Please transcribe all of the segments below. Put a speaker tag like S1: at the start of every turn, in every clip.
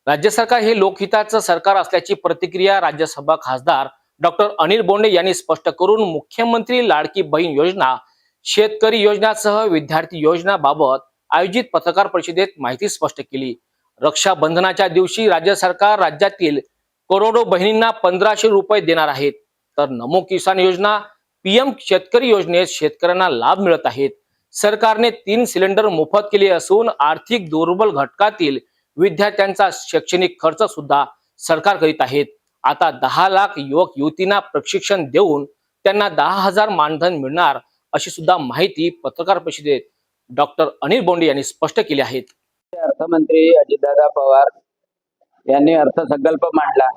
S1: राज्य सरकार हे लोकहिताचं सरकार असल्याची प्रतिक्रिया राज्यसभा खासदार डॉक्टर अनिल बोंडे यांनी स्पष्ट करून मुख्यमंत्री लाडकी बहीण योजना, शेतकरी योजनासह विद्यार्थी योजनाबाबत आयोजित पत्रकार परिषदेत माहिती स्पष्ट केली। रक्षाबंधनाच्या दिवशी राज्य सरकार राज्यातील करोडो बहिणींना 1500 रुपये देणार आहेत, तर नमो किसान योजना, पीएम शेतकरी योजनेत शेतकऱ्यांना लाभ मिळत आहेत। सरकारने 3 सिलेंडर मोफत केले असून आर्थिक दुर्बल घटकातील विद्यार्थ्यांचा शैक्षणिक खर्च सुद्धा सरकार करीत आहेत। आता 10 लाख युवक युवतींना प्रशिक्षण देऊन त्यांना 10,000 मानधन मिळणार अशी सुद्धा माहिती पत्रकार परिषदेत डॉक्टर अनिल बोंडे यांनी स्पष्ट केली आहे।
S2: अर्थमंत्री अजितदादा पवार यांनी अर्थसंकल्प मांडला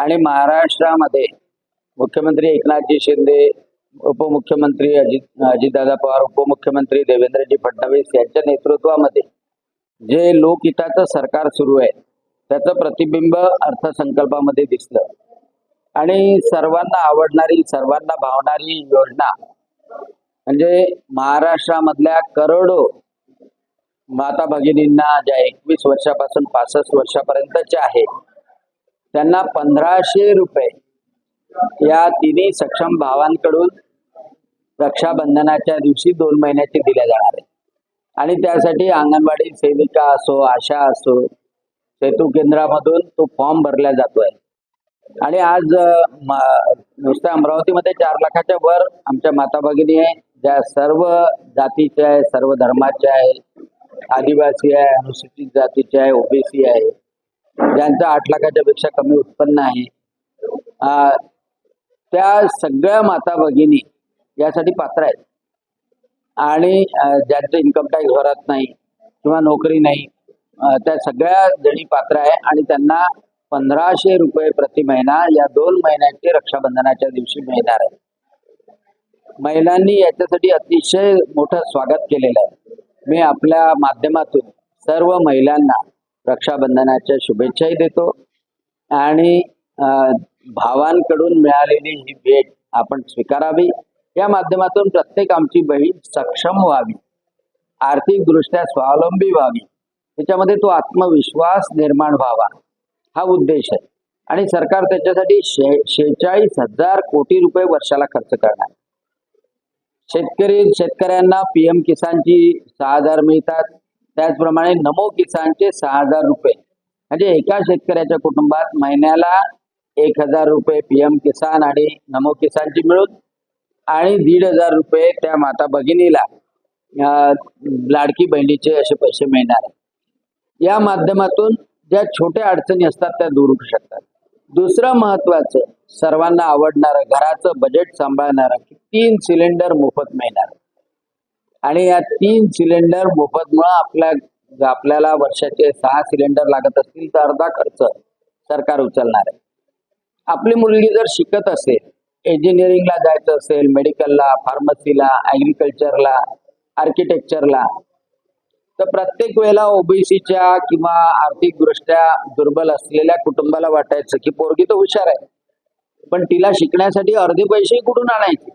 S2: आणि महाराष्ट्रामध्ये मुख्यमंत्री एकनाथजी शिंदे, उपमुख्यमंत्री अजितदादा पवार, उपमुख्यमंत्री देवेंद्रजी फडणवीस यांच्या नेतृत्वामध्ये जे लोकहिताचं सरकार सुरू आहे त्याचं प्रतिबिंब अर्थसंकल्पामध्ये दिसलं आणि सर्वांना आवडणारी, सर्वांना भावणारी योजना म्हणजे महाराष्ट्रामधल्या करोडो माता भगिनींना ज्या 21 वर्षापासून 65 वर्षापर्यंतच्या आहेत त्यांना 1500 रुपये या तिन्ही सक्षम भावांकडून रक्षाबंधनाच्या दिवशी 2 महिन्याचे दिले जाणार आहे। आणि त्यासाठी अंगणवाडी सेविका असो, आशा असो, सेतू केंद्रामधून तो फॉर्म भरला जातोय। आणि आज नुसत्या अमरावतीमध्ये 4 लाखाच्या वर आमच्या माता भगिनी आहे, ज्या सर्व जातीच्या आहे, सर्व धर्माच्या आहे, आदिवासी आहे, अनुसूचित जातीचे आहे, ओबीसी आहे, ज्यांचं 8 लाखाच्या पेक्षा कमी उत्पन्न आहे, त्या सगळ्या माता भगिनी यासाठी पात्र आहेत। आणि ज्यांचं इन्कम टॅक्स भरत नाही किंवा नोकरी नाही त्या सगळ्या जणी पात्र आहे आणि त्यांना 1500 रुपये प्रति महिना या 2 महिन्याचे रक्षाबंधनाच्या दिवशी मिळणार आहे। महिलांनी याच्यासाठी अतिशय मोठं स्वागत केलेलं आहे। मी आपल्या माध्यमातून सर्व महिलांना रक्षाबंधनाच्या शुभेच्छाही देतो आणि भावांकडून मिळालेली ही भेट आपण स्वीकारावी। या माध्यमातून प्रत्येक आमची बहीण सक्षम व्हावी, आर्थिकदृष्ट्या स्वावलंबी व्हावी, त्याच्यामध्ये तो आत्मविश्वास निर्माण व्हावा हा उद्देश आहे। आणि सरकार त्याच्यासाठी 46,000 कोटी रुपये वर्षाला खर्च करणार। शेतकऱ्यांना पीएम किसानची 6,000 मिळतात, त्याचप्रमाणे नमो किसानचे 6,000 रुपये, म्हणजे एका शेतकऱ्याच्या कुटुंबात महिन्याला 1,000 रुपये पीएम किसान आणि नमो किसानची मिळून आणि 1,500 रुपये त्या माता भगिनीला लाडकी बहिणीचे असे पैसे मिळणार आहेत। या माध्यमातून ज्या छोट्या अडचणी असतात त्या दूर होऊ शकतात। दुसरं महत्वाचं, सर्वांना आवडणारं, घराचं बजेट सांभाळणारं 3 सिलेंडर मोफत मिळणार आणि या 3 सिलेंडर मोफतमुळे आपल्याला वर्षाचे 6 सिलेंडर लागत असतील तर अर्धा खर्च सरकार उचलणार आहे। आपली मुलगी जर शिकत असेल, इंजिनिअरिंगला जायचं असेल, मेडिकलला, फार्मसीला, ॲग्रिकल्चरला, आर्किटेक्चरला, तर प्रत्येक वेळेला ओबीसीच्या किंवा आर्थिकदृष्ट्या दुर्बल असलेल्या कुटुंबाला वाटायचं की पोरगी तर हुशार आहे पण तिला शिकण्यासाठी अर्धे पैसे कुठून आणायचे।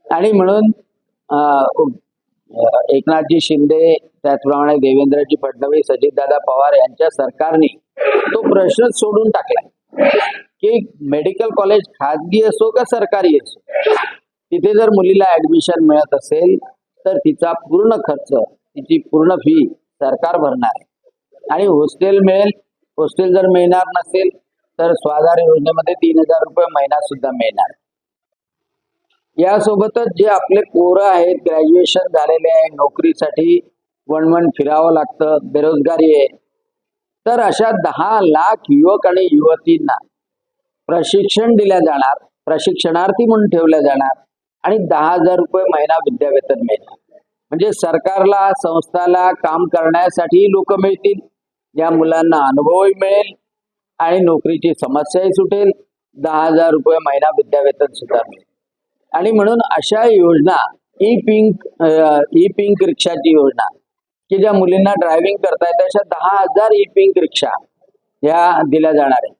S2: आणि म्हणून एकनाथजी शिंदे, त्याचप्रमाणे देवेंद्रजी फडणवीस, अजितदादा पवार यांच्या सरकारने तो प्रश्न सोडून टाकलाय की मेडिकल कॉलेज खाजगी असो का सरकारी असो, तिथे जर मुलीला ऍडमिशन मिळत असेल तर तिचा पूर्ण खर्च, तिची पूर्ण फी सरकार भरणार आहे। आणि हॉस्टेल मिळेल, हॉस्टेल जर मिळणार नसेल तर स्वाधार योजनेमध्ये 3,000 रुपये महिना सुद्धा मिळणार। यासोबतच जे आपले पोरं आहेत, ग्रॅज्युएशन झालेले आहे, नोकरीसाठी वणवण फिरावं लागतं, बेरोजगारी आहे, तर अशा 10 लाख युवक आणि युवतींना प्रशिक्षण दिल्या जाणार, प्रशिक्षणार्थी म्हणून ठेवल्या जाणार आणि 10,000 रुपये महिना विद्यावेतन मिळणार। म्हणजे सरकारला, संस्थाला काम करण्यासाठी लोक मिळतील, या मुलांना अनुभवही मिळेल आणि नोकरीची समस्याही सुटेल, 10,000 रुपये महिना विद्यावेतन सुद्धा मिळेल। आणि म्हणून अशा योजना, ई पिंक रिक्षाची योजना की ज्या मुलींना ड्रायव्हिंग करता येते, अशा 10,000 ई पिंक रिक्षा ह्या दिल्या जाणार आहे।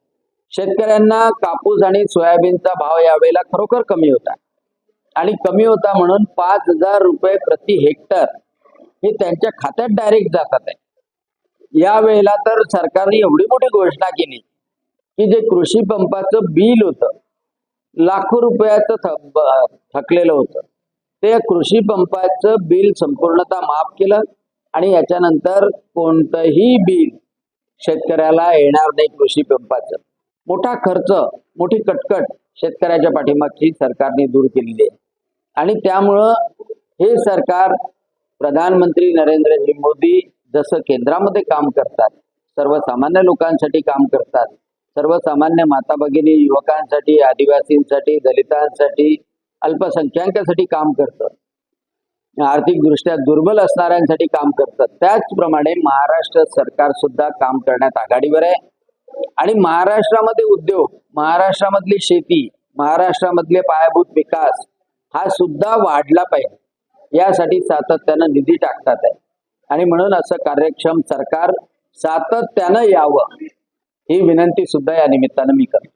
S2: शेतकऱ्यांना कापूस आणि सोयाबीनचा भाव यावेळेला खरोखर कमी होता आणि कमी होता म्हणून 5,000 रुपये प्रति हेक्टर हे त्यांच्या खात्यात डायरेक्ट जातात आहे। यावेळेला तर सरकारने एवढी मोठी घोषणा केली की जे कृषी पंपाचं बिल होतं, लाखो रुपयाचं थकलेलं होतं, ते कृषी पंपाचं बिल संपूर्णतः माफ केलं आणि याच्यानंतर कोणतंही बिल शेतकऱ्याला येणार नाही. कृषी पंपाचं मोठा खर्च, मोठी कटकट शेतकऱ्याच्या पाठीमागची सरकारने दूर केलेली आहे. आणि त्यामुळं हे सरकार, प्रधानमंत्री नरेंद्रजी मोदी जसं केंद्रामध्ये काम करतात, सर्वसामान्य लोकांसाठी काम करतात, सर्वसामान्य माता भगिनी, युवकांसाठी, आदिवासींसाठी, दलितांसाठी, अल्पसंख्याकांसाठी काम करतं, आर्थिकदृष्ट्या दुर्बल असणाऱ्यांसाठी काम करतात. त्याचप्रमाणे महाराष्ट्र सरकार सुद्धा काम करण्यात आघाडीवर आहे. आणि महाराष्ट्रामध्ये उद्योग, महाराष्ट्रामधली शेती, महाराष्ट्रामधले पायाभूत विकास हा सुद्धा वाढला पाहिजे, यासाठी सातत्यानं निधी टाकतात आहे. आणि म्हणून असं कार्यक्षम सरकार सातत्यानं यावं, ही विनंती सुद्धा या निमित्तानं मी करतो.